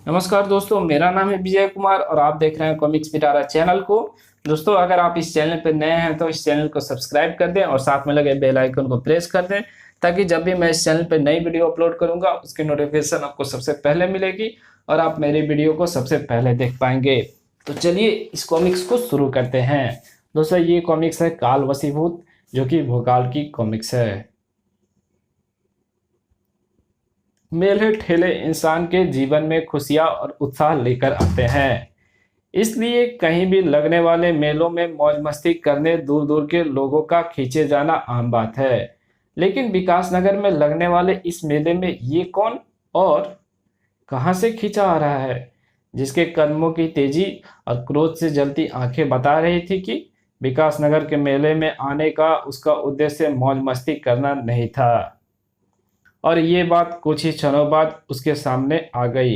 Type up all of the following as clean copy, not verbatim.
नमस्कार दोस्तों, मेरा नाम है विजय कुमार और आप देख रहे हैं कॉमिक्स पिटारा चैनल को। दोस्तों, अगर आप इस चैनल पर नए हैं तो इस चैनल को सब्सक्राइब कर दें और साथ में लगे बेल आइकन को प्रेस कर दें, ताकि जब भी मैं इस चैनल पर नई वीडियो अपलोड करूंगा उसकी नोटिफिकेशन आपको सबसे पहले मिलेगी और आप मेरी वीडियो को सबसे पहले देख पाएंगे। तो चलिए इस कॉमिक्स को शुरू करते हैं। दोस्तों, ये कॉमिक्स है काल वशीभूत, जो कि भोकाल की कॉमिक्स है। मेले ठेले इंसान के जीवन में खुशियां और उत्साह लेकर आते हैं, इसलिए कहीं भी लगने वाले मेलों में मौज मस्ती करने दूर दूर के लोगों का खींचे जाना आम बात है। लेकिन विकासनगर में लगने वाले इस मेले में ये कौन और कहां से खींचा आ रहा है, जिसके कदमों की तेजी और क्रोध से जलती आंखें बता रही थी कि विकासनगर के मेले में आने का उसका उद्देश्य मौज मस्ती करना नहीं था। और ये बात कुछ ही क्षणों बाद उसके सामने आ गई।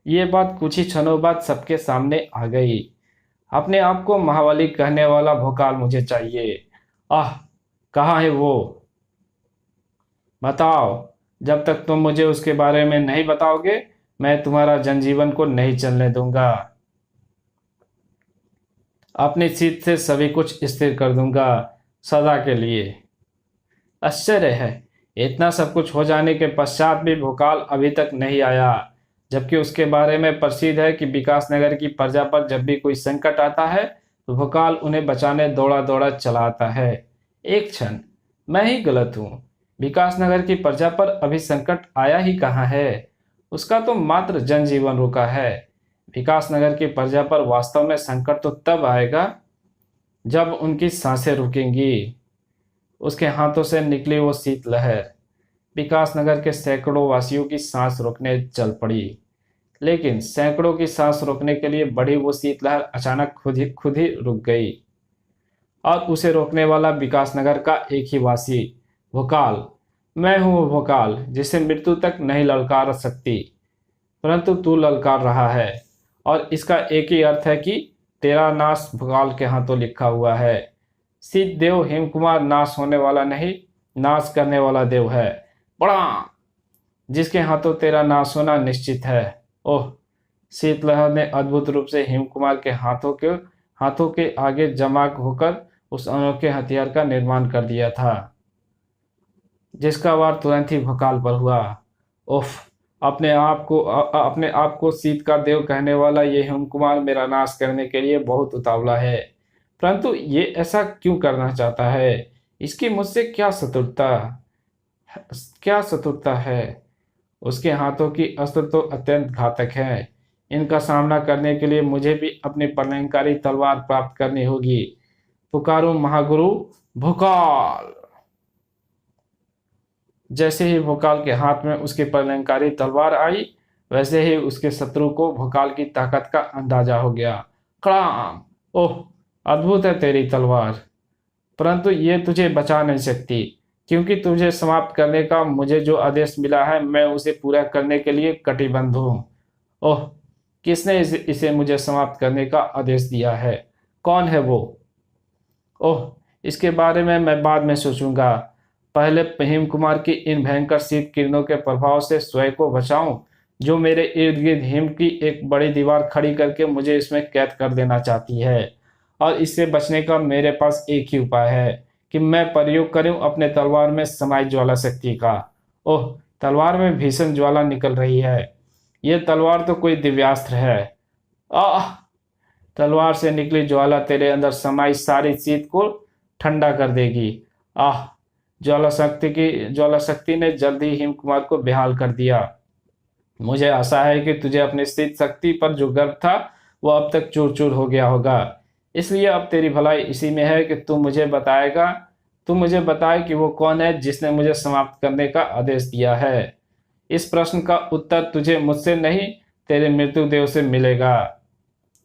ये बात कुछ ही क्षणों बाद सबके सामने आ गई। अपने आप को महाबली कहने वाला भोकाल मुझे चाहिए। आह, कहाँ है वो? बताओ। जब तक तुम मुझे उसके बारे में नहीं बताओगे, मैं तुम्हारा जनजीवन को नहीं चलने दूंगा। अपनी सीट से सभी कुछ स्थिर कर दूंगा, सदा के लिए। आश्चर्य है, इतना सब कुछ हो जाने के पश्चात भी भोकाल अभी तक नहीं आया, जबकि उसके बारे में प्रसिद्ध है कि विकासनगर की प्रजा पर जब भी कोई संकट आता है तो भोकाल उन्हें बचाने दौड़ा दौड़ा चला आता है। एक क्षण, मैं ही गलत हूँ। विकासनगर की प्रजा पर अभी संकट आया ही कहाँ है? उसका तो मात्र जनजीवन रुका है। विकासनगर की प्रजा पर वास्तव में संकट तो तब आएगा जब उनकी सांसें रुकेंगी। उसके हाथों से निकली वो शीतलहर विकासनगर के सैकड़ों वासियों की सांस रोकने चल पड़ी। लेकिन सैकड़ों की सांस रोकने के लिए बढ़ी वो शीतलहर अचानक खुद ही रुक गई। और उसे रोकने वाला विकासनगर का एक ही वासी, भोकाल। मैं हूँ वो भोकाल जिसे मृत्यु तक नहीं ललकार सकती, परंतु तू ललकार रहा है। और इसका एक ही अर्थ है कि तेरा नाश भोकाल के हाथों लिखा हुआ है। सिद्ध देव हेमकुमार नाश होने वाला नहीं, नाश करने वाला देव है। बड़ा जिसके हाथों तेरा नाश होना निश्चित है। ओह! शीतलहर ने अद्भुत रूप से हेमकुमार के हाथों के आगे जमा होकर उस अनोखे हथियार का निर्माण कर दिया था, जिसका वार तुरंत ही भोकाल पर हुआ। उफ! अपने आप को शीत का देव कहने वाला ये हेमकुमार मेरा नाश करने के लिए बहुत उतावला है, परंतु ये ऐसा क्यों करना चाहता है? इसकी मुझसे क्या शत्रुता है? उसके हाथों की अस्त्र तो अत्यंत घातक है। इनका सामना करने के लिए मुझे भी अपनी प्रलयंकारी तलवार प्राप्त करनी होगी। पुकारो महागुरु भोकाल। जैसे ही भोकाल के हाथ में उसकी प्रलयंकारी तलवार आई, वैसे ही उसके शत्रु को भोकाल की ताकत का अंदाजा हो गया। कड़ाम! ओह! अद्भुत है तेरी तलवार, परंतु ये तुझे बचा नहीं सकती, क्योंकि तुझे समाप्त करने का मुझे जो आदेश मिला है मैं उसे पूरा करने के लिए कटिबद्ध हूँ। ओह! किसने इसे मुझे समाप्त करने का आदेश दिया है? कौन है वो? ओह! इसके बारे में मैं बाद में सोचूंगा। पहले हेम कुमार की इन भयंकर शीत किरणों के प्रभाव से स्वयं को बचाऊं, जो मेरे इर्द गिर्द हिम की एक बड़ी दीवार खड़ी करके मुझे इसमें कैद कर देना चाहती है। और इससे बचने का मेरे पास एक ही उपाय है कि मैं प्रयोग करूं अपने तलवार में समाई ज्वाला शक्ति का। ओह! तलवार में भीषण ज्वाला निकल रही है। यह तलवार तो कोई दिव्यास्त्र है। आह! तलवार से निकली ज्वाला तेरे अंदर समाई सारी शीत को ठंडा कर देगी। आह! ज्वाला शक्ति ने जल्द ही हिम कुमार को बेहाल कर दिया। मुझे आशा है कि तुझे अपनी स्थित शक्ति पर जो गर्व था वो अब तक चूर चूर हो गया होगा। इसलिए अब तेरी भलाई इसी में है कि तू मुझे बताए कि वो कौन है जिसने मुझे समाप्त करने का आदेश दिया है। इस प्रश्न का उत्तर तुझे मुझसे नहीं, तेरे मृत्यु देव से मिलेगा।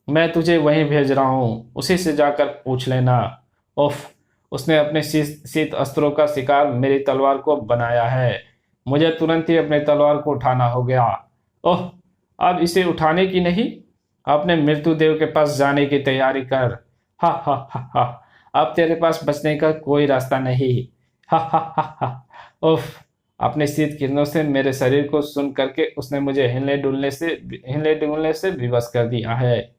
मैं तुझे वहीं भेज रहा हूँ, उसी से जाकर पूछ लेना। उफ! उसने अपने शीत अस्त्रों का शिकार मेरी तलवार को बनाया है। मुझे तुरंत ही अपने तलवार को उठाना हो गया। ओह! अब इसे उठाने की नहीं, अपने मृत्यु देव के पास जाने की तैयारी कर। हा हा हा हा! अब तेरे पास बचने का कोई रास्ता नहीं। हा हा हा हा! उफ! अपनी शीत किरणों से मेरे शरीर को सुन करके उसने मुझे हिलने डुलने से विवश कर दिया है।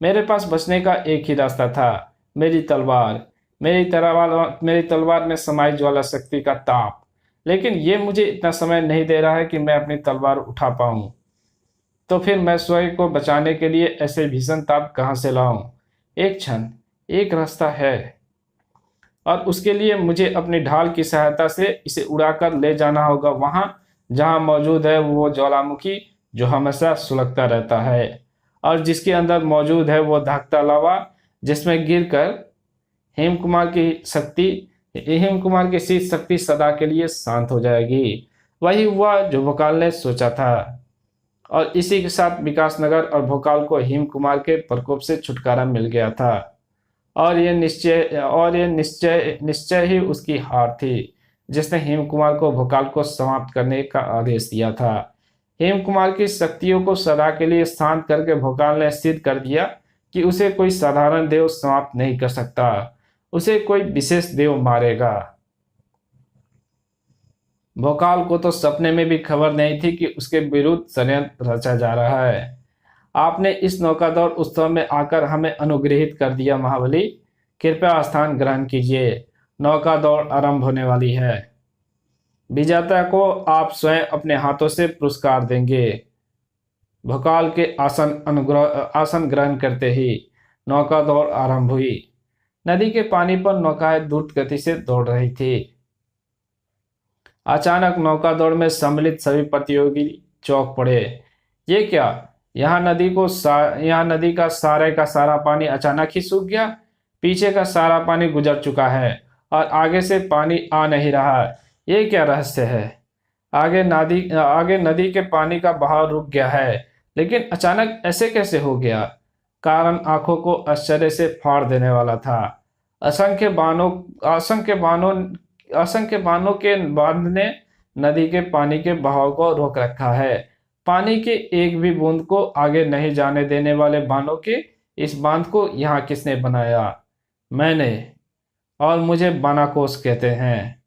मेरे पास बचने का एक ही रास्ता था, मेरी तलवार। मेरी तलवार में समाई ज्वाला शक्ति का ताप। लेकिन ये मुझे इतना समय नहीं दे रहा है कि मैं अपनी तलवार उठा पाऊं। तो फिर मैं स्वयं को बचाने के लिए ऐसे भीषण ताप कहाँ से लाऊं? एक क्षण, एक रास्ता है, और उसके लिए मुझे अपनी ढाल की सहायता से इसे उड़ाकर ले जाना होगा वहां जहां मौजूद है वो ज्वालामुखी जो हमेशा सुलगता रहता है, और जिसके अंदर मौजूद है वो धाकता लावा, जिसमें गिरकर हेम कुमार की शक्ति हेम कुमार की शीत शक्ति सदा के लिए शांत हो जाएगी। वही हुआ जो भोकाल ने सोचा था, और इसी के साथ विकासनगर और भोकाल को हेम कुमार के प्रकोप से छुटकारा मिल गया था। और ये निश्चय ही उसकी हार थी, जिसने हेम कुमार को भोकाल को समाप्त करने का आदेश दिया था। हेम कुमार की शक्तियों को सदा के लिए शांत करके भोकाल ने सिद्ध कर दिया कि उसे कोई साधारण देव समाप्त नहीं कर सकता, उसे कोई विशेष देव मारेगा। भोकाल को तो सपने में भी खबर नहीं थी कि उसके विरुद्ध षड्यंत्र रचा जा रहा है। आपने इस नौकादौड़ उत्सव में आकर हमें अनुग्रहित कर दिया महाबली। कृपया स्थान ग्रहण कीजिए, नौकादौड़ आरंभ होने वाली है। विजेता को आप स्वयं अपने हाथों से पुरस्कार देंगे। भोकाल के आसन ग्रहण करते ही नौकादौड़ आरंभ हुई। नदी के पानी पर नौकाएं द्रुत गति से दौड़ रही थी। अचानक नौकादौड़ में सम्मिलित सभी प्रतियोगी चौंक पड़े। ये क्या? यहाँ नदी का सारा पानी अचानक ही सूख गया। पीछे का सारा पानी गुजर चुका है और आगे से पानी आ नहीं रहा। ये क्या रहस्य है? आगे नदी के पानी का बहाव रुक गया है, लेकिन अचानक ऐसे कैसे हो गया? कारण आंखों को आश्चर्य से फाड़ देने वाला था। असंख्य बाणों के बांध ने नदी के पानी के बहाव को रोक रखा है। पानी के एक भी बूंद को आगे नहीं जाने देने वाले बाणों के इस बांध को यहाँ किसने बनाया? मैंने, और मुझे बानाकोस कहते हैं।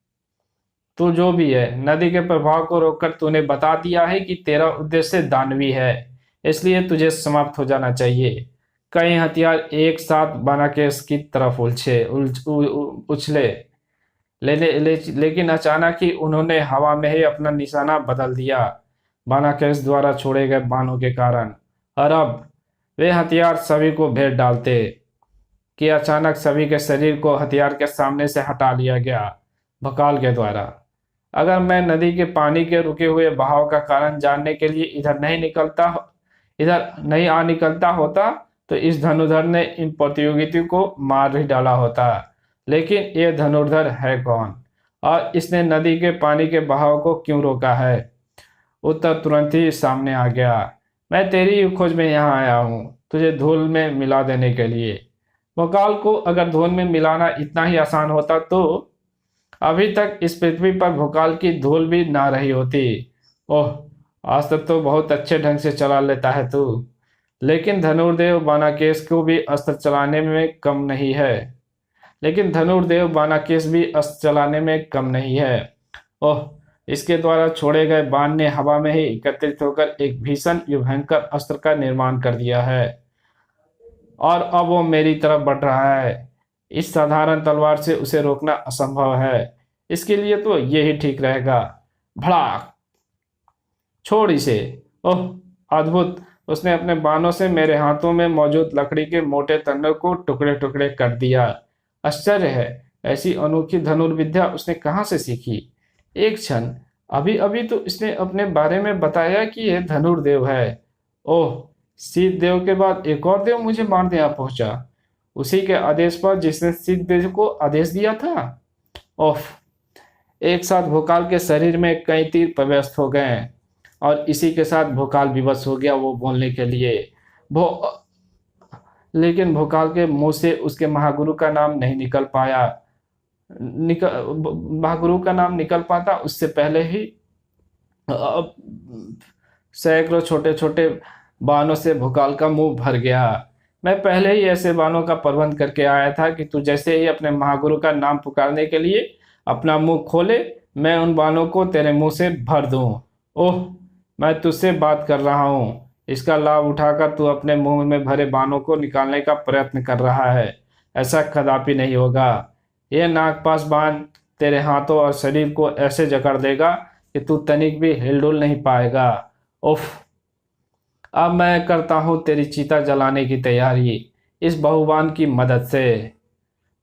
तू जो भी है, नदी के प्रभाव को रोककर तूने बता दिया है कि तेरा उद्देश्य दानवी है, इसलिए तुझे समाप्त हो जाना चाहिए। कई हथियार एक साथ बानाकेस की तरफ उछले, लेकिन अचानक ही उन्होंने हवा में ही अपना निशाना बदल दिया, बानाकेस द्वारा छोड़े गए बाणों के कारण। और अब वे हथियार सभी को भेद डालते कि अचानक सभी के शरीर को हथियार के सामने से हटा लिया गया भोकाल के द्वारा। अगर मैं नदी के पानी के रुके हुए बहाव का कारण जानने के लिए इधर नहीं आ निकलता होता तो इस धनुर्धर ने इन प्रतियोगियों को मार ही डाला होता। लेकिन ये धनुर्धर है कौन, और इसने नदी के पानी के बहाव को क्यों रोका है? उत्तर तुरंत ही सामने आ गया। मैं तेरी ही खोज में यहाँ आया हूँ, तुझे धूल में मिला देने के लिए। भोकाल को अगर धूल में मिलाना इतना ही आसान होता तो अभी तक इस पृथ्वी पर भोकाल की धूल भी ना रही होती। ओह, आज तक तो बहुत अच्छे ढंग से चला लेता है तू, लेकिन धनुर्देव बानाकेस को भी अस्त्र चलाने में कम नहीं है। ओह, इसके द्वारा छोड़े गए बाण ने हवा में ही एकत्रित होकर एक भीषण भयंकर अस्त्र का निर्माण कर दिया है, और अब वो मेरी तरफ बढ़ रहा है। इस साधारण तलवार से उसे रोकना असंभव है। इसके लिए तो यही ठीक रहेगा। भड़ाक! छोड़ इसे। ओह, अद्भुत! उसने अपने बाणों से मेरे हाथों में मौजूद लकड़ी के मोटे तन्नों को टुकड़े टुकड़े कर दिया। आश्चर्य है, ऐसी अनोखी धनुर्विद्या उसने कहाँ से सीखी? एक क्षण, अभी अभी तो इसने अपने बारे में बताया कि यह धनुर्देव है। ओह, शीत देव के बाद एक और देव मुझे मारने आ पहुंचा, उसी के आदेश पर जिसने शीत देव को आदेश दिया था। ओह! एक साथ भोकाल के शरीर में कई तीर प्रवेश हो गए और इसी के साथ भोकाल विवश हो गया वो बोलने के लिए। लेकिन भोकाल के मुंह से उसके महागुरु का नाम नहीं निकल पाया। महागुरु का नाम निकल पाता उससे पहले ही सैकड़ों छोटे छोटे बाणों से भोकाल का मुंह भर गया। मैं पहले ही ऐसे बाणों का प्रबंध करके आया था कि तू जैसे ही अपने महागुरु का नाम पुकारने के लिए अपना मुंह खोले, मैं उन बाणों को तेरे मुंह से भर दूं। ओह, मैं तुझसे बात कर रहा हूँ। इसका लाभ उठाकर तू अपने मुंह में भरे बाणों को निकालने का प्रयत्न कर रहा है। ऐसा कदापि नहीं होगा। यह नागपाश बाण तेरे हाथों और शरीर को ऐसे जकड़ देगा कि तू तनिक भी हिलडुल नहीं पाएगा। उफ, अब मैं करता हूँ तेरी चिता जलाने की तैयारी इस बहुबान की मदद से,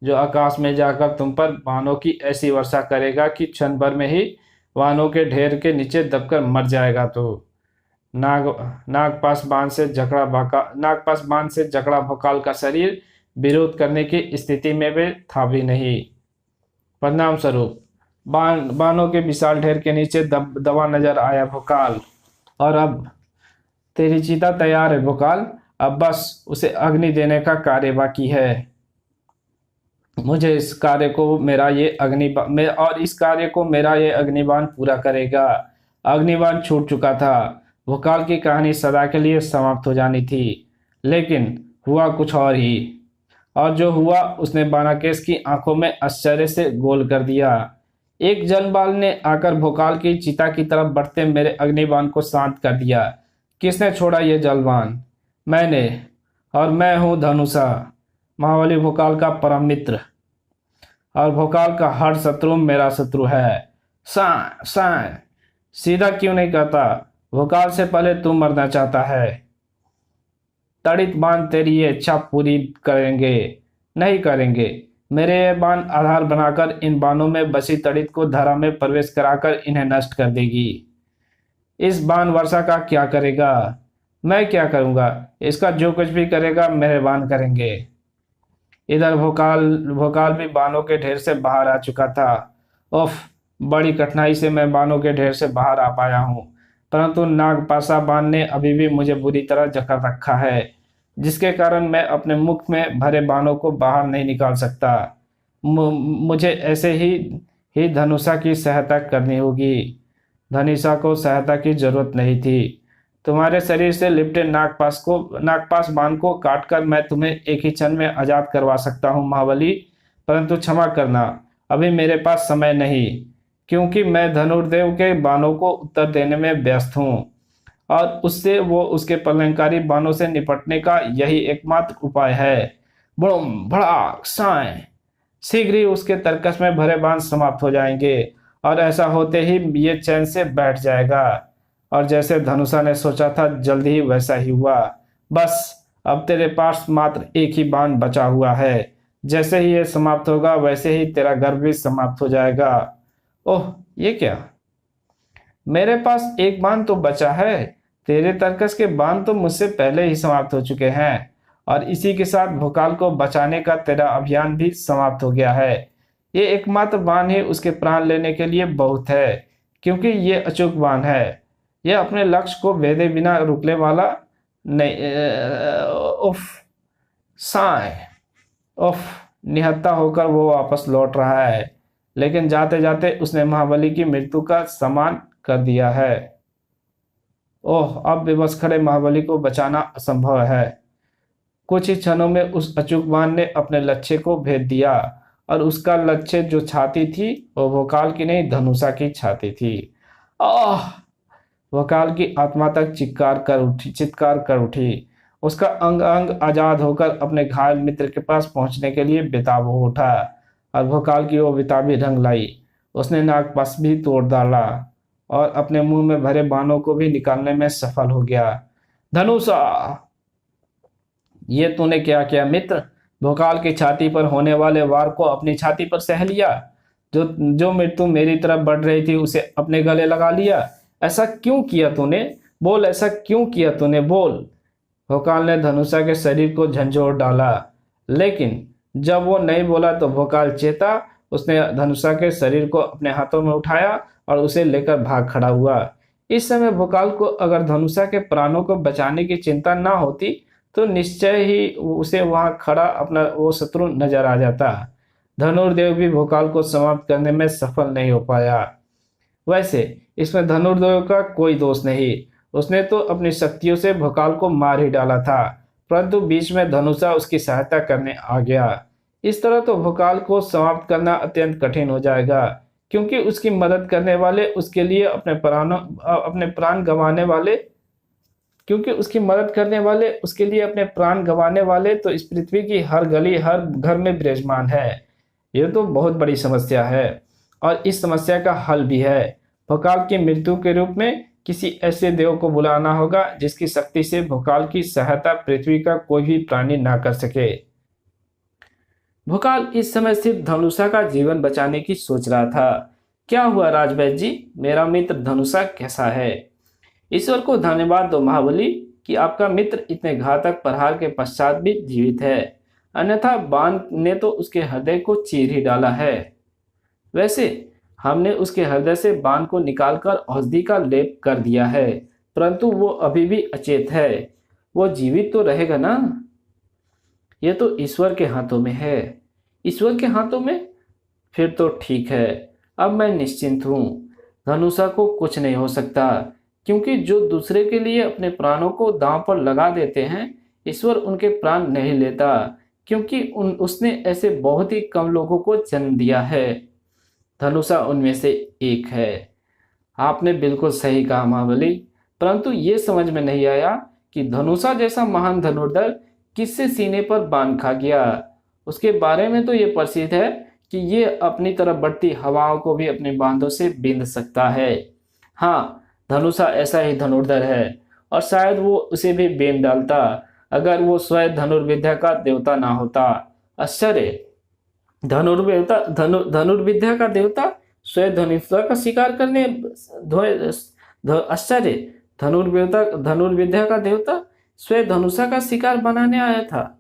जो आकाश में जाकर तुम पर बाणों की ऐसी वर्षा करेगा कि क्षण भर में ही बाणों के ढेर के नीचे दबकर मर जाएगा। तो नाग नागपाश बाण से जकड़ा भोकाल का शरीर विरोध करने की स्थिति में भी था भी नहीं। परिणाम स्वरूप बाणों के विशाल ढेर के नीचे दबा नजर आया भोकाल। और अब तेरी चिता तैयार है भोकाल, अब बस उसे अग्नि देने का कार्य बाकी है। मुझे इस कार्य को मेरा ये अग्निबाण पूरा करेगा। अग्निबाण छूट चुका था। भोकाल की कहानी सदा के लिए समाप्त हो जानी थी, लेकिन हुआ कुछ और ही। और जो हुआ उसने बानाकेश की आंखों में आश्चर्य से गोल कर दिया। एक जनबाल ने आकर भोकाल की चिता की तरफ बढ़ते मेरे अग्निबाण को शांत कर दिया। किसने छोड़ा ये जलबान? मैंने, और मैं हूँ धनुषा, महाबली भोकाल का परम मित्र। और भोकाल का हर शत्रु मेरा शत्रु है। साय सीधा क्यों नहीं कहता? भोकाल से पहले तू मरना चाहता है। तड़ित बाण तेरी ये इच्छा पूरी करेंगे। नहीं करेंगे। मेरे ये बाण आधार बनाकर इन बाणों में बसी तड़ित को धरा में प्रवेश कराकर इन्हें नष्ट कर देगी। इस बाण वर्षा का क्या करेगा? मैं क्या करूंगा? इसका जो कुछ भी करेगा मेरे बाण करेंगे। इधर भोकाल भी बाणों के ढेर से बाहर आ चुका था। उफ, बड़ी कठिनाई से मैं बाणों के ढेर से बाहर आ पाया हूँ, परंतु नागपाशा बाण ने अभी भी मुझे बुरी तरह जकड़ रखा है, जिसके कारण मैं अपने मुख में भरे बाणों को बाहर नहीं निकाल सकता। मुझे ऐसे ही धनुषा की सहायता करनी होगी। धनुषा को सहायता की जरूरत नहीं थी। तुम्हारे शरीर से लिपटे नागपाश बाण को काटकर मैं तुम्हें एक ही क्षण में आजाद करवा सकता हूँ महाबली, परंतु क्षमा करना, अभी मेरे पास समय नहीं, क्योंकि मैं धनुर्देव के बाणों को उत्तर देने में व्यस्त हूँ और उसके प्रलंकारी बाणों से निपटने का यही एकमात्र उपाय है। बड़म भड़ाक साय, शीघ्र ही उसके तरकस में भरे बाण समाप्त हो जाएंगे और ऐसा होते ही ये चैन से बैठ जाएगा। और जैसे धनुषा ने सोचा था जल्दी ही वैसा ही हुआ। बस अब तेरे पास मात्र एक ही बाण बचा हुआ है। जैसे ही ये समाप्त होगा वैसे ही तेरा गर्भ भी समाप्त हो जाएगा। ओह, ये क्या? मेरे पास एक बाण तो बचा है। तेरे तरकस के बाण तो मुझसे पहले ही समाप्त हो चुके हैं और इसी के साथ भोकाल को बचाने का तेरा अभियान भी समाप्त हो गया है। ये एकमात्र बाण ही उसके प्राण लेने के लिए बहुत है, क्योंकि ये अचूक बाण है। यह अपने लक्ष्य को भेदे बिना रुकने वाला नहीं। उफ, साय, उफ, निहत्था होकर वो वापस लौट रहा है, लेकिन जाते जाते उसने महाबली की मृत्यु का सम्मान कर दिया है। ओह, अब बेबस खड़े महाबली को बचाना असंभव है। कुछ ही क्षणों में उस अचूक बाण ने अपने लक्ष्य को भेद दिया और उसका लक्ष्य जो छाती थी वो भोकाल की नहीं, धनुषा की छाती थी। आह! भोकाल की आत्मा तक चित्कार कर उठी। उसका अंग अंग आजाद होकर अपने घायल मित्र के पास पहुंचने के लिए बेताब हो उठा और भोकाल की वो बेताबी रंग लाई। उसने नागपाश भी तोड़ डाला और अपने मुंह में भरे बाणों को भी निकालने में सफल हो गया। धनुषा, ये तूने क्या किया मित्र? भोकाल की छाती पर होने वाले वार को अपनी छाती पर सह लिया। जो मृत्यु मेरी तरफ बढ़ रही थी उसे अपने गले लगा लिया। ऐसा क्यों किया तूने? बोल, ऐसा क्यों किया तूने? बोल। भोकाल ने धनुषा के शरीर को झंझोर डाला, लेकिन जब वो नहीं बोला तो भोकाल चेता। उसने धनुषा के शरीर को अपने हाथों में उठाया और उसे लेकर भाग खड़ा हुआ। इस समय भोकाल को अगर धनुषा के प्राणों को बचाने की चिंता ना होती तो निश्चय ही उसे वहां खड़ा अपना वो शत्रु नजर आ जाता। धनुर्देव भी भोकाल को समाप्त करने में सफल नहीं हो पाया। वैसे इसमें धनुर्देव का कोई दोष नहीं, उसने तो अपनी शक्तियों से भोकाल को मार ही डाला था, परंतु बीच में धनुषा उसकी सहायता करने आ गया। इस तरह तो भोकाल को समाप्त करना अत्यंत कठिन हो जाएगा, क्योंकि उसकी मदद करने वाले उसके लिए अपने प्राण गंवाने वाले क्योंकि उसकी मदद करने वाले उसके लिए अपने प्राण गंवाने वाले तो इस पृथ्वी की हर गली हर घर में विराजमान है। यह तो बहुत बड़ी समस्या है और इस समस्या का हल भी है। भोकाल की मृत्यु के रूप में किसी ऐसे देव को बुलाना होगा जिसकी शक्ति से भोकाल की सहायता पृथ्वी का कोई भी प्राणी ना कर सके। भोकाल इस समय सिर्फ धनुषा का जीवन बचाने की सोच रहा था। क्या हुआ राजवैद्य जी, मेरा मित्र धनुषा कैसा है? ईश्वर को धन्यवाद दो महाबली कि आपका मित्र इतने घातक प्रहार के पश्चात भी जीवित है, अन्यथा बाण ने तो उसके हृदय को चीर ही डाला है। वैसे हमने उसके हृदय से बाण को निकालकर औषधि का लेप कर दिया है, परंतु वो अभी भी अचेत है। वो जीवित तो रहेगा ना? यह तो ईश्वर के हाथों में है। ईश्वर के हाथों में? फिर तो ठीक है, अब मैं निश्चिंत हूँ। धनुषा को कुछ नहीं हो सकता, क्योंकि जो दूसरे के लिए अपने प्राणों को दांव पर लगा देते हैं, ईश्वर उनके प्राण नहीं लेता, क्योंकि उसने ऐसे बहुत ही कम लोगों को जन्म दिया है। धनुषा उनमें से एक है। आपने बिल्कुल सही कहा महाबली, परंतु ये समझ में नहीं आया कि धनुषा जैसा महान धनुर्धर किससे सीने पर बाण खा गया। उसके बारे में तो ये प्रसिद्ध है कि ये अपनी तरफ बढ़ती हवाओं को भी अपने बांधों से बींध सकता है। हाँ, धनुषा ऐसा ही धनुर्धर है और शायद वो उसे भी बीन डालता अगर वो स्वयं धनुर्विद्या का देवता ना होता। आश्चर्य, धनुर्विद्या का देवता स्वयं धनुषा का शिकार करने आश्चर्य, धनुर्विद्या का देवता स्वयं धनुषा का शिकार बनाने आया था।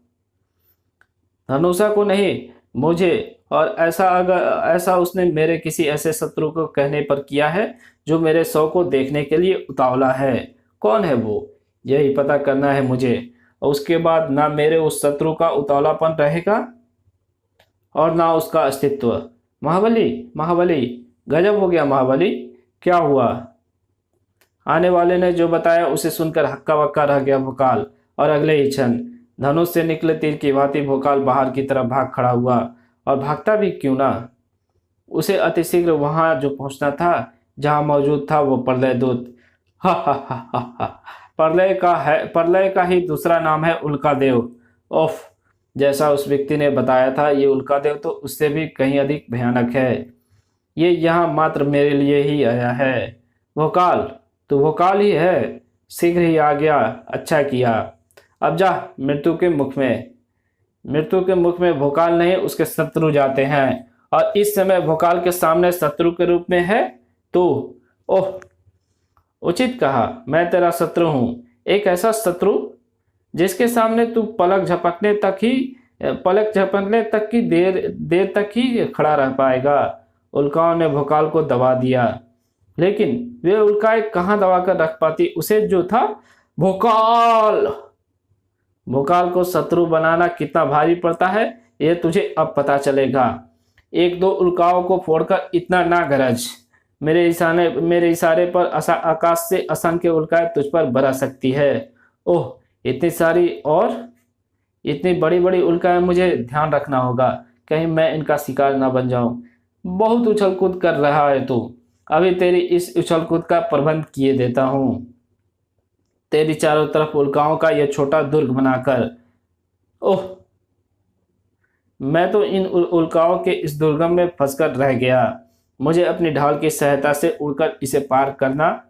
धनुषा को नहीं, मुझे। और ऐसा उसने मेरे किसी ऐसे शत्रु को कहने पर किया है जो मेरे शव को देखने के लिए उतावला है। कौन है वो, यही पता करना है मुझे। और उसके बाद ना मेरे उस शत्रु का उतावलापन रहेगा और ना उसका अस्तित्व। महाबली, गजब हो गया महाबली। क्या हुआ? आने वाले ने जो बताया उसे सुनकर हक्का बक्का रह गया भोकाल, और अगले ही क्षण धनुष से निकले तीर की भांति भोकाल बाहर की तरफ भाग खड़ा हुआ। और भागता भी क्यों ना, उसे अतिशीघ्र वहां जो पहुंचना था जहां मौजूद था वो प्रलय दूत। हा हा हा हा हा, प्रलय का ही दूसरा नाम है उल्कादेव। ओफ, जैसा उस व्यक्ति ने बताया था, ये उल्कादेव तो उससे भी कहीं अधिक भयानक है। ये यहाँ मात्र मेरे लिए ही आया है। भोकाल, तू भोकाल ही है? शीघ्र ही आ गया, अच्छा किया। अब जा मृत्यु के मुख में भोकाल नहीं उसके शत्रु जाते हैं, और इस समय भोकाल के सामने शत्रु के रूप में है तो ओह, उचित कहा, मैं तेरा शत्रु हूं। एक ऐसा शत्रु जिसके सामने तू पलक झपकने तक की देर तक ही खड़ा रह पाएगा। उल्काओं ने भोकाल को दबा दिया, लेकिन वे उल्काएं कहां दबा कर रख पाती उसे जो था भोकाल को शत्रु बनाना कितना भारी पड़ता है यह तुझे अब पता चलेगा। एक दो उल्काओं को फोड़कर इतना ना गरज। मेरे इशारे पर आकाश से असंख्य उल्काएं तुझ पर बरस सकती है। ओह, इतनी सारी और इतनी बड़ी बड़ी उल्काएं, मुझे ध्यान रखना होगा कहीं मैं इनका शिकार ना बन जाऊं। बहुत उछल कूद कर रहा है तू, अभी तेरी इस उछल कूद का प्रबंध किए देता हूं। तेरी चारों तरफ उल्काओं का यह छोटा दुर्ग बनाकर। ओह, मैं तो इन उल्काओं के इस दुर्गम में फंसकर रह गया। मुझे अपनी ढाल की सहायता से उड़कर इसे पार करना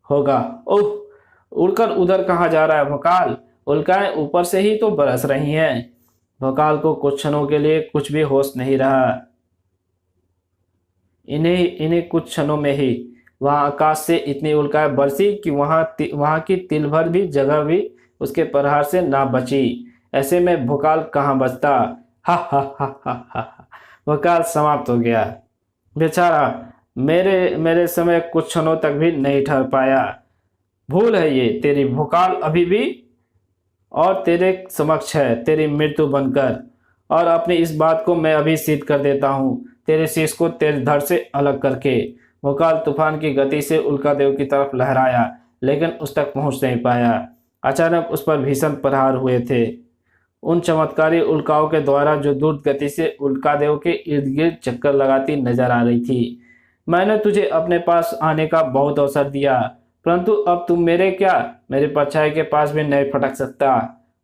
होगा। ओह, उड़कर उधर कहाँ जा रहा है भोकाल? उल्काएं ऊपर से ही तो बरस रही हैं। भोकाल को कुछ क्षणों के लिए कुछ भी होश नहीं रहा। इन्हें कुछ क्षणों में ही वहां आकाश से इतनी उल्काएं बरसी कि वहां की तिल भर भी जगह भी उसके प्रहार से ना बची। ऐसे में भोकाल कहाँ बचता? हा हा हा हा हा। भोकाल समाप्त हो गया। बेचारा मेरे समय कुछ क्षणों तक भी नहीं ठहर पाया। भूल है ये तेरी भोकाल, अभी भी और तेरे समक्ष है तेरी मृत्यु बनकर। और अपनी इस बात को मैं अभी सिद्ध कर देता हूँ, तेरे शीश को तेरे धड़ से अलग करके। भोकाल तूफान की गति से उल्कादेव की तरफ लहराया, लेकिन उस तक पहुंच नहीं पाया। अचानक उस पर भीषण प्रहार हुए थे। उन चमत्कारी उल्काओं के द्वारा जो द्रुत गति से उल्कादेव के इर्द गिर्द चक्कर लगाती नजर आ रही थी। मैंने तुझे अपने पास आने का बहुत अवसर दिया, परंतु अब तुम मेरे परछाई के पास भी नहीं फटक सकता।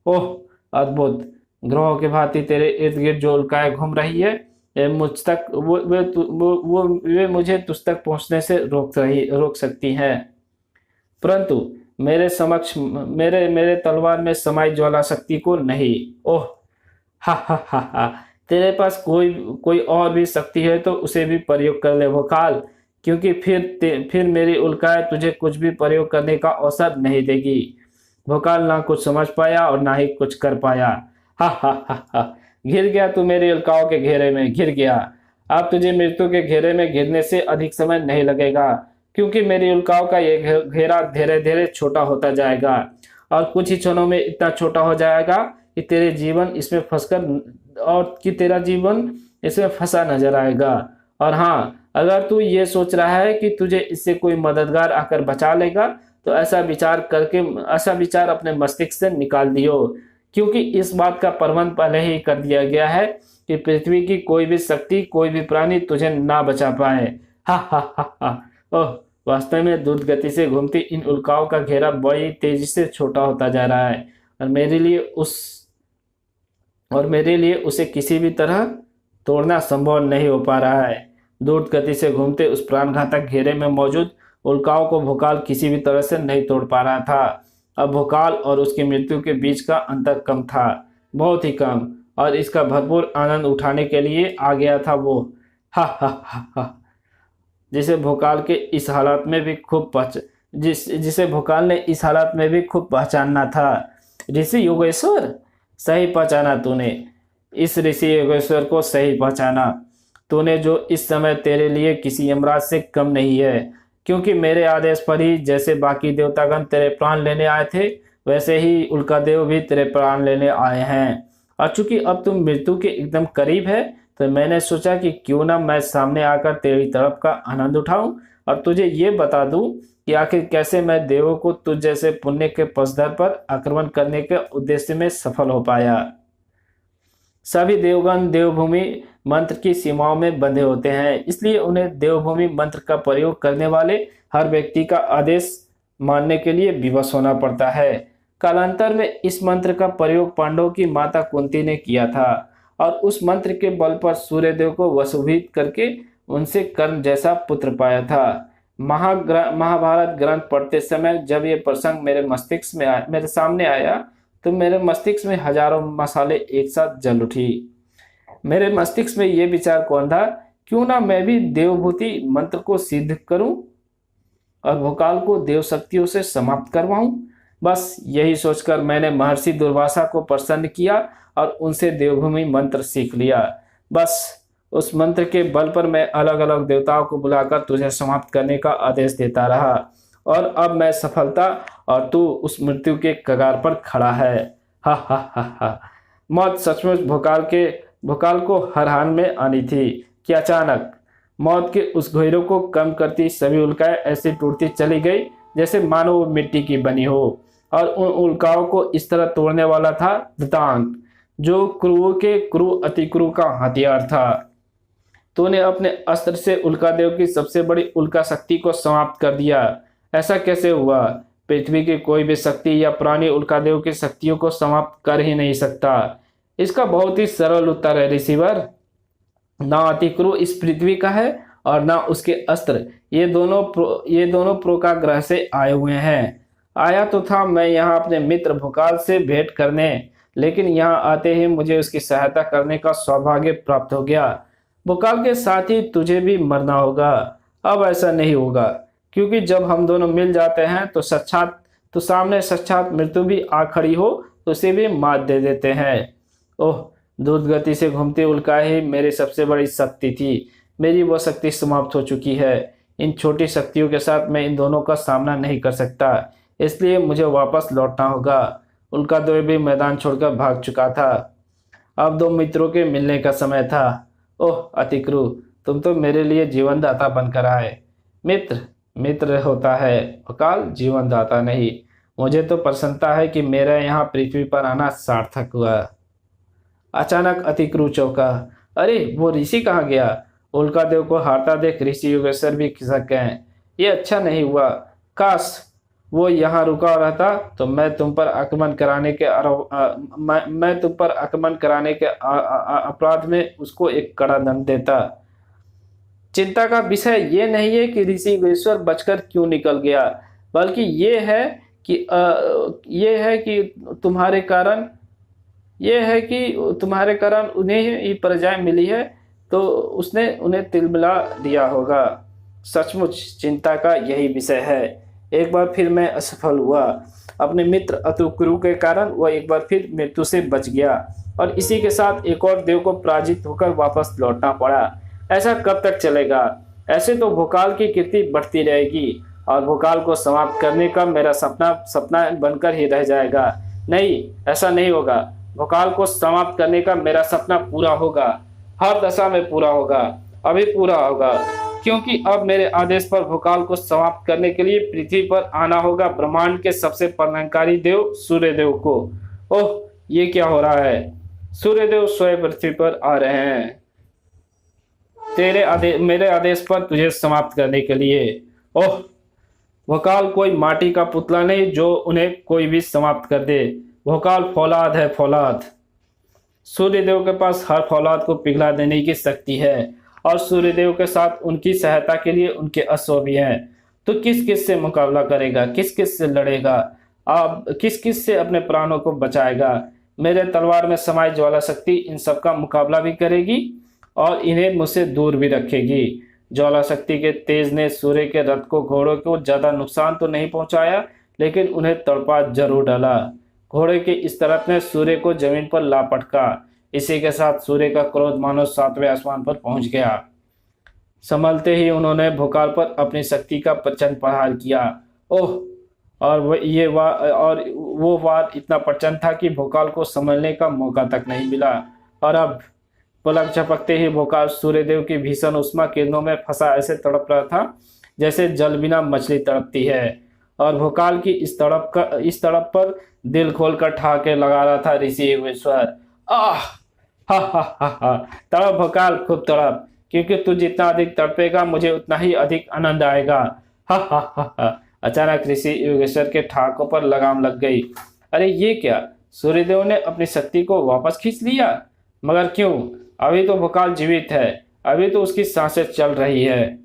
ओह अद्भुत! ग्रहों की भांति तेरे इर्द गिर्द जो उल्काएं घूम रही है, ये मुझ तक वे मुझे तुझ तक पहुंचने से रोक सकती हैं, परंतु मेरे समक्ष मेरे मेरे तलवार में समाई ज्वाला शक्ति को नहीं। ओह हा हा हा हा! तेरे पास कोई और भी शक्ति है तो उसे भी प्रयोग कर ले भोकाल, क्योंकि फिर मेरी उल्काएं तुझे कुछ भी प्रयोग करने का अवसर नहीं देगी। भोकाल ना कुछ समझ पाया और ना ही कुछ कर पाया। हा हा हा हा! घिर गया तू मेरी उल्काओं के घेरे में, घिर गया। अब तुझे मृत्यु के घेरे में घिरने से अधिक समय नहीं लगेगा, क्योंकि मेरी उल्काओं का ये घेरा धीरे धीरे छोटा होता जाएगा और कुछ ही क्षणों में इतना छोटा हो जाएगा कि तेरा जीवन इसमें फंसा नजर आएगा। और हाँ, अगर तू ये सोच रहा है कि तुझे इससे कोई मददगार आकर बचा लेगा, तो ऐसा विचार अपने मस्तिष्क से निकाल दियो, क्योंकि इस बात का प्रबंध पहले ही कर दिया गया है कि पृथ्वी की कोई भी शक्ति, कोई भी प्राणी तुझे ना बचा पाए। हा हा हा हा! ओह, वास्तव में द्रुत गति से घूमती इन उल्काओं का घेरा बड़ी तेजी से छोटा होता जा रहा है और मेरे लिए उसे किसी भी तरह तोड़ना संभव नहीं हो पा रहा है। द्रुत गति से घूमते उस प्राणघातक घेरे में मौजूद उल्काओं को भोकाल किसी भी तरह से नहीं तोड़ पा रहा था। अब भोकाल और उसकी मृत्यु के बीच का अंतर कम था, बहुत ही कम, और इसका भरपूर आनंद उठाने के लिए आ गया था वो। हा हा हा हा! जिसे भोकाल ने इस हालत में भी खूब पहचानना था। ऋषि योगेश्वर, सही पहचाना तूने। इस ऋषि योगेश्वर को सही पहचाना तूने, जो इस समय तेरे लिए किसी यमराज से कम नहीं है, क्योंकि मेरे आदेश पर ही जैसे बाकी देवतागण तेरे प्राण लेने आए थे, वैसे ही उल्कादेव भी तेरे प्राण लेने आए हैं। और चूंकि अब तुम मृत्यु के एकदम करीब है, तो मैंने सोचा कि क्यों ना मैं सामने आकर तेरी तरफ का आनंद उठाऊं और तुझे ये बता दूं कि आखिर कैसे मैं देवों को तुझ जैसे पुण्य के पसधर पर आक्रमण करने के उद्देश्य में सफल हो पाया। सभी देवगण देवभूमि मंत्र की सीमाओं में बंधे होते हैं, इसलिए उन्हें देवभूमि मंत्र का प्रयोग करने वाले हर व्यक्ति का आदेश मानने के लिए विवश होना पड़ता है। कालांतर में इस मंत्र का प्रयोग पांडवों की माता कुंती ने किया था और उस मंत्र के बल पर सूर्यदेव को वशीभूत करके उनसे कर्ण जैसा पुत्र पाया था। महाभारत ग्रंथ पढ़ते समय जब ये प्रसंग मेरे सामने आया, तो मेरे मस्तिष्क में हजारों मसाले एक साथ जल उठी। मेरे मस्तिष्क में ये विचार कौन था, क्यों ना मैं भी देवभूति मंत्र को सिद्ध करूं और भोकाल को देव शक्तियों से समाप्त करवाऊं। बस यही सोचकर मैंने महर्षि दुर्वासा को प्रसन्न किया और उनसे देवभूमि मंत्र सीख लिया। बस उस मंत्र के बल पर मैं अलग अलग देवताओं को बुलाकर तुझे समाप्त करने का आदेश देता रहा, और अब मैं सफलता और तू उस मृत्यु के कगार पर खड़ा है। हा हा हा हा! मौत सचमुच भोकाल को हर हाल में आनी थी कि अचानक मौत के उस घेरों को कम करती सभी उल्काएं ऐसे टूटती चली गई जैसे मानो वो मिट्टी की बनी हो, और उन उल्काओं को इस तरह तोड़ने वाला था धृतांक, जो क्रूर के क्रूर अति क्रूर का हथियार था। तूने अपने अस्त्र से उल्कादेव की सबसे बड़ी उल्का शक्ति को समाप्त कर दिया। ऐसा कैसे हुआ? पृथ्वी की कोई भी शक्ति या प्राणी उल्कादेव की शक्तियों को समाप्त कर ही नहीं सकता। इसका बहुत ही सरल उत्तर है ऋषिवर। ना अतिक्रु इस पृथ्वी का है और ना उसके अस्त्र, ये दोनों प्रोका ग्रह से आए हुए हैं। आया तो था मैं यहाँ अपने मित्र भोकाल से भेंट करने, लेकिन यहाँ आते ही मुझे उसकी सहायता करने का सौभाग्य प्राप्त हो गया। भोकाल के साथ ही तुझे भी मरना होगा। अब ऐसा नहीं होगा, क्योंकि जब हम दोनों मिल जाते हैं तो सामने साक्षात मृत्यु भी आ खड़ी हो तो उसे भी मात दे देते हैं। ओह, द्रुत गति से घूमती उल्काएं ही मेरी सबसे बड़ी शक्ति थी। मेरी वो शक्ति समाप्त हो चुकी है। इन छोटी शक्तियों के साथ मैं इन दोनों का सामना नहीं कर सकता, इसलिए मुझे वापस लौटना होगा। उल्कादेव भी मैदान छोड़कर भाग चुका था। अब दो मित्रों के मिलने का समय था। ओह अतिक्रु, तुम तो मेरे लिए जीवनदाता बनकर आए। मित्र होता है भोकाल, जीवनदाता नहीं। मुझे तो प्रसन्नता है कि मेरा यहाँ पृथ्वी पर आना सार्थक हुआ। अचानक अतिक्रु चौंका। अरे वो ऋषि कहाँ गया? उल्कादेव को हारता देख ऋषि योगेश्वर भी खिसक गए। ये अच्छा नहीं हुआ। काश वो यहाँ रुका रहता तो मैं तुम पर आक्रमण कराने के मैं तुम पर आक्रमण कराने के अपराध में उसको एक कड़ा दंड देता। चिंता का विषय ये नहीं है कि ऋषि योगेश्वर बचकर क्यों निकल गया, बल्कि ये है कि तुम्हारे कारण उन्हें ही परिचय मिली है, तो उसने उन्हें तिलमिला दिया होगा। सचमुच चिंता का यही विषय है। एक बार फिर मैं असफल हुआ। अपने मित्र अतिक्रु के कारण वह एक बार फिर मृत्यु से बच गया और इसी के साथ एक और देव को पराजित होकर वापस लौटना पड़ा। ऐसा कब तक चलेगा? ऐसे तो भोकाल की कीर्ति बढ़ती रहेगी और भोकाल को समाप्त करने का मेरा सपना बनकर ही रह जाएगा। नहीं, ऐसा नहीं होगा। भोकाल को समाप्त करने का मेरा सपना पूरा होगा, हर दशा में पूरा होगा, अभी पूरा होगा, क्योंकि अब मेरे आदेश पर भोकाल को समाप्त करने के लिए पृथ्वी पर आना होगा ब्रह्मांड के सबसे प्रलयंकारी देव सूर्यदेव को। ओह, ये क्या हो रहा है? सूर्यदेव स्वयं पृथ्वी पर आ रहे हैं मेरे आदेश पर तुझे समाप्त करने के लिए। ओह, भोकाल कोई माटी का पुतला नहीं जो उन्हें कोई भी समाप्त कर दे। भोकाल फौलाद है, फौलाद। सूर्यदेव के पास हर फौलाद को पिघला देने की शक्ति है और सूर्यदेव के साथ उनकी सहायता के लिए उनके अश्व भी हैं। तो किस किस से मुकाबला करेगा? किस किस से लड़ेगा? अब किस किस से अपने प्राणों को बचाएगा? मेरे तलवार में समाई ज्वाला शक्ति इन सब का मुकाबला भी करेगी और इन्हें मुझसे दूर भी रखेगी। ज्वाला शक्ति के तेज ने सूर्य के रथ को, घोड़ों को ज्यादा नुकसान तो नहीं पहुंचाया, लेकिन उन्हें तड़पा जरूर डाला। घोड़े के इस तरफ ने सूर्य को जमीन पर ला पटका। इसी के साथ सूर्य का क्रोध मानो 7वें आसमान पर पहुंच गया। संभलते ही उन्होंने भोकाल पर अपनी शक्ति का प्रचंड प्रहार किया। ओह, और वो वार इतना प्रचंड था कि भोकाल को संभलने का मौका तक नहीं मिला। और अब पलक झपकते ही भोकाल सूर्यदेव की भीषण उष्मा किरणों में फंसा ऐसे तड़प रहा था जैसे जल बिना मछली तड़पती है। और भोकाल की इस तड़प पर दिल खोलकर ठहाके लगा रहा था ऋषि योगेश्वर। आह, हा हा हा हा, तड़प भोकाल, खूब तड़प, क्योंकि तू जितना अधिक तड़पेगा मुझे उतना ही अधिक आनंद आएगा। हा हा हा हा। अचानक ऋषि योगेश्वर के ठहाकों पर लगाम लग गई। अरे ये क्या? सूर्यदेव ने अपनी शक्ति को वापस खींच लिया? मगर क्यों? अभी तो भोकाल जीवित है, अभी तो उसकी सांसें चल रही है।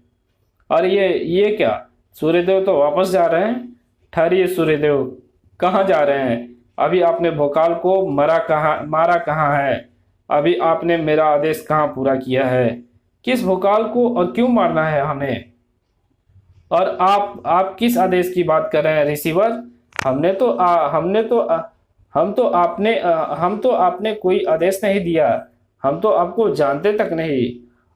और ये क्या? सूर्यदेव तो वापस जा रहे हैं। ठहरिए सूर्यदेव, कहाँ जा रहे हैं? अभी आपने भोकाल को मारा कहाँ है? अभी आपने मेरा आदेश कहाँ पूरा किया है? किस भोकाल को और क्यों मारना है हमें? और आप किस आदेश की बात कर रहे हैं ऋषिवर? हम तो आपने कोई आदेश नहीं दिया। हम तो आपको जानते तक नहीं,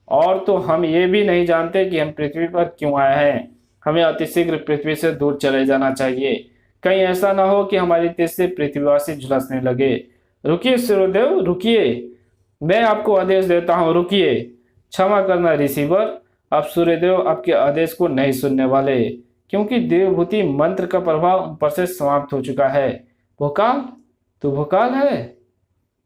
और तो हम ये भी नहीं जानते कि हम पृथ्वी पर क्यों आए हैं। हमें अतिशीघ्र पृथ्वी से दूर चले जाना चाहिए। कहीं ऐसा ना हो कि हमारी तेज से पृथ्वीवासी झुलसने लगे। रुकिए सूर्यदेव, रुकिए, मैं आपको आदेश देता हूँ, रुकिए। क्षमा करना ऋषिवर, अब सूर्यदेव आपके आदेश को नहीं सुनने वाले, क्योंकि देवभूति मंत्र का प्रभाव उन पर से समाप्त हो चुका है। भोकाल, तू भोकाल है?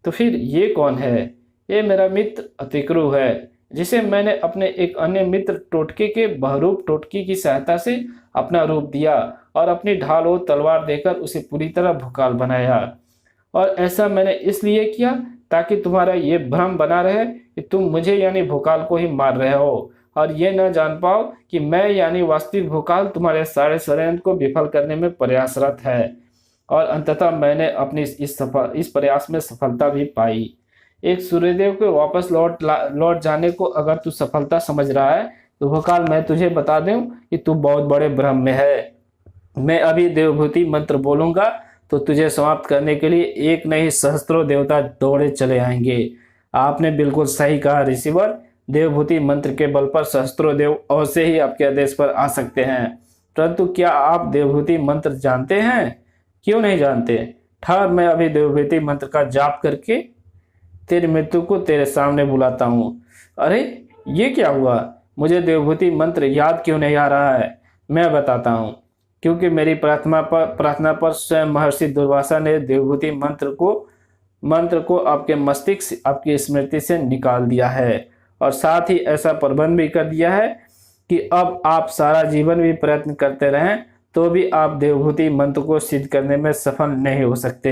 तो फिर ये कौन है? ये मेरा मित्र अतिक्रु है, जिसे मैंने अपने एक अन्य मित्र टोटके के बहरूप टोटकी की सहायता से अपना रूप दिया और अपनी ढाल और तलवार देकर उसे पूरी तरह भोकाल बनाया। और ऐसा मैंने इसलिए किया ताकि तुम्हारा ये भ्रम बना रहे कि तुम मुझे यानी भोकाल को ही मार रहे हो, और ये न जान पाओ कि मैं यानी वास्तविक भोकाल तुम्हारे सारे षड्यंत्र को विफल करने में प्रयासरत है। और अंततः मैंने अपनी इस प्रयास में सफलता भी पाई। एक सूर्यदेव के वापस लौट जाने को अगर तू सफलता समझ रहा है तो भोकाल, मैं तुझे बता दूं कि तू बहुत बड़े भ्रम में है। मैं अभी देवभूति मंत्र बोलूंगा तो तुझे समाप्त करने के लिए एक नहीं सहस्त्रों देवता दौड़े चले आएंगे। आपने बिल्कुल सही कहा ऋषिवर, देवभूति मंत्र के बल पर सहस्त्रों देव अवश्य ही आपके आदेश पर आ सकते हैं। परंतु क्या आप देवभूति मंत्र जानते हैं? क्यों नहीं जानते? ठहर, मैं अभी देवभूति मंत्र का जाप करके तेरी मृत्यु को तेरे सामने बुलाता हूँ। अरे ये क्या हुआ? मुझे देवभूति मंत्र याद क्यों नहीं आ रहा है? मैं बताता हूँ। क्योंकि मेरी प्रार्थना पर स्वयं महर्षि दुर्वासा ने देवभूति मंत्र को मंत्र को आपके मस्तिष्क आपकी स्मृति से निकाल दिया है और साथ ही ऐसा प्रबंध भी कर दिया है कि अब आप सारा जीवन भी प्रयत्न करते रहें तो भी आप देवभूति मंत्र को सिद्ध करने में सफल नहीं हो सकते।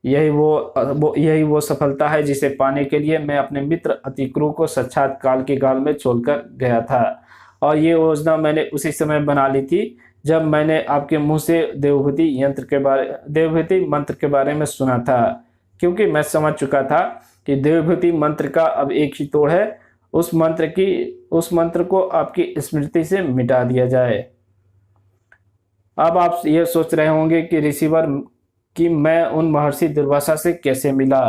यही वो सफलता है जिसे पाने के लिए मैं अपने मित्र अतिक्रु को साक्षात काल के गाल में छोड़कर गया था। और ये योजना मैंने उसी समय बना ली थी जब मैंने आपके मुंह से देवभूति मंत्र के बारे में सुना था, क्योंकि मैं समझ चुका था कि देवभूति मंत्र का अब एक ही तोड़ है, उस मंत्र को आपकी स्मृति से मिटा दिया जाए। अब आप ये सोच रहे होंगे कि ऋषिवर कि मैं उन महर्षि दुर्वासा से कैसे मिला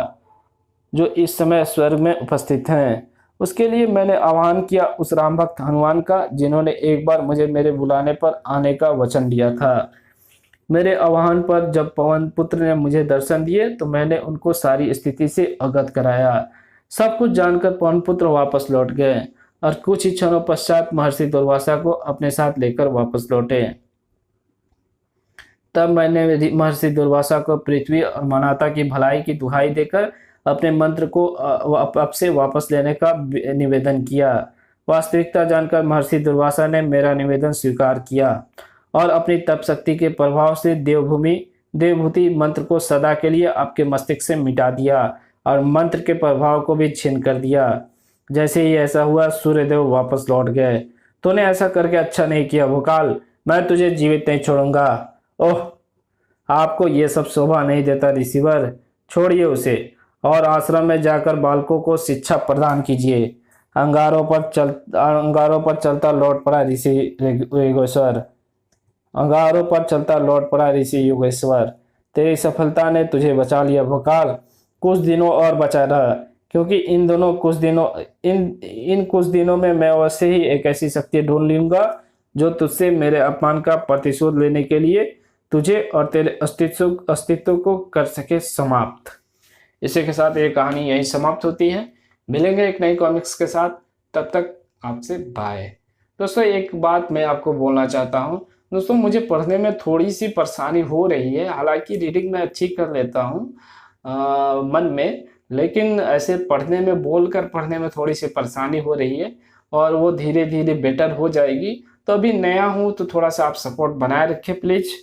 जो इस समय स्वर्ग में उपस्थित हैं। उसके लिए मैंने आह्वान किया उस राम भक्त हनुमान का, जिन्होंने एक बार मुझे मेरे बुलाने पर आने का वचन दिया था। मेरे आह्वान पर जब पवन पुत्र ने मुझे दर्शन दिए तो मैंने उनको सारी स्थिति से अवगत कराया। सब कुछ जानकर पवन पुत्र वापस लौट गए और कुछ ही क्षणों पश्चात महर्षि दुर्वासा को अपने साथ लेकर वापस लौटे। तब मैंने महर्षि दुर्वासा को पृथ्वी और मानवता की भलाई की दुहाई देकर अपने मंत्र को अब से वापस लेने का निवेदन किया। वास्तविकता जानकर महर्षि दुर्वासा ने मेरा निवेदन स्वीकार किया और अपनी तप शक्ति के प्रभाव से देवभूति मंत्र को सदा के लिए आपके मस्तिष्क से मिटा दिया और मंत्र के प्रभाव को भी छीन कर दिया। जैसे ही ऐसा हुआ सूर्यदेव वापस लौट गए। तूने ऐसा करके अच्छा नहीं किया भोकाल, मैं तुझे जीवित नहीं छोड़ूंगा। ओह, आपको ये सब शोभा नहीं देता ऋषिवर, छोड़िए उसे और आश्रम में जाकर बालकों को शिक्षा प्रदान कीजिए। अंगारों पर चलता लौट पड़ा ऋषि योगेश्वर। अंगारों पर चलता लौट पड़ा ऋषि योगेश्वर। तेरी सफलता ने तुझे बचा लिया भोकाल। कुछ दिनों और बचा रहा, क्योंकि इन कुछ दिनों में मैं वैसे ही एक ऐसी शक्ति ढूंढ लूंगा जो तुझसे मेरे अपमान का प्रतिशोध लेने के लिए तुझे और तेरे अस्तित्व को कर सके समाप्त। इसी के साथ ये कहानी यही समाप्त होती है। मिलेंगे एक नई कॉमिक्स के साथ, तब तक आपसे बाय। दोस्तों एक बात मैं आपको बोलना चाहता हूँ। दोस्तों मुझे पढ़ने में थोड़ी सी परेशानी हो रही है, हालांकि रीडिंग मैं अच्छी कर लेता हूँ मन में, लेकिन ऐसे बोलकर पढ़ने में थोड़ी सी परेशानी हो रही है और वो धीरे धीरे बेटर हो जाएगी। तो अभी नया हूँ तो थोड़ा सा आप सपोर्ट बनाए रखें प्लीज़।